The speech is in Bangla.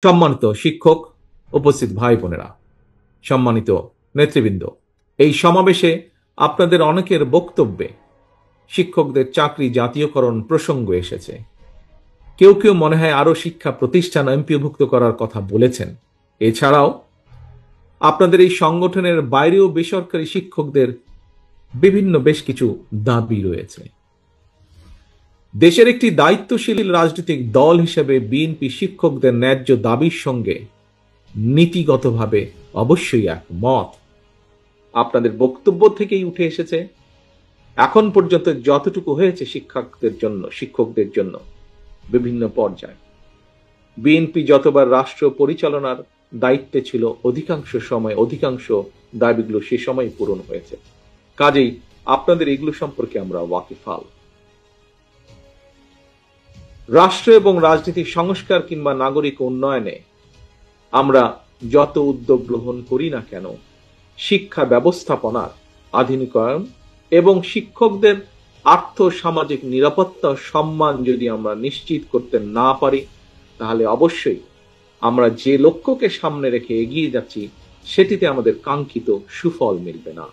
সম্মানিত শিক্ষক, উপস্থিত ভাই বোনেরা, সম্মানিত নেতৃবৃন্দ, এই সমাবেশে আপনাদের অনেকের বক্তব্যে শিক্ষকদের চাকরি জাতীয়করণ প্রসঙ্গ এসেছে। কেউ কেউ মনে হয় আরো শিক্ষা প্রতিষ্ঠান এমপিওভুক্ত করার কথা বলেছেন। এছাড়াও আপনাদের এই সংগঠনের বাইরেও বেসরকারি শিক্ষকদের বিভিন্ন বেশ কিছু দাবি রয়েছে। দেশের একটি দায়িত্বশীল রাজনৈতিক দল হিসেবে বিএনপি শিক্ষকদের ন্যায্য দাবির সঙ্গে নীতিগতভাবে অবশ্যই একমত। আপনাদের বক্তব্য থেকেই উঠে এসেছে। এখন পর্যন্ত যতটুকু হয়েছে শিক্ষকদের জন্য বিভিন্ন পর্যায়ে বিএনপি যতবার রাষ্ট্র পরিচালনার দায়িত্বে ছিল, অধিকাংশ সময় অধিকাংশ দাবিগুলো সে সময় পূরণ হয়েছে। কাজেই আপনাদের এগুলো সম্পর্কে আমরা ওয়াকিফাল। রাষ্ট্র এবং রাজনীতির সংস্কার কিংবা নাগরিক উন্নয়নে আমরা যত উদ্যোগ গ্রহণ করি না কেন, শিক্ষা ব্যবস্থাপনার আধুনিকায়ন এবং শিক্ষকদের আর্থ সামাজিক নিরাপত্তা সম্মান যদি আমরা নিশ্চিত করতে না পারি, তাহলে অবশ্যই আমরা যে লক্ষ্যকে সামনে রেখে এগিয়ে যাচ্ছি সেটিতে আমাদের কাঙ্ক্ষিত সুফল মিলবে না।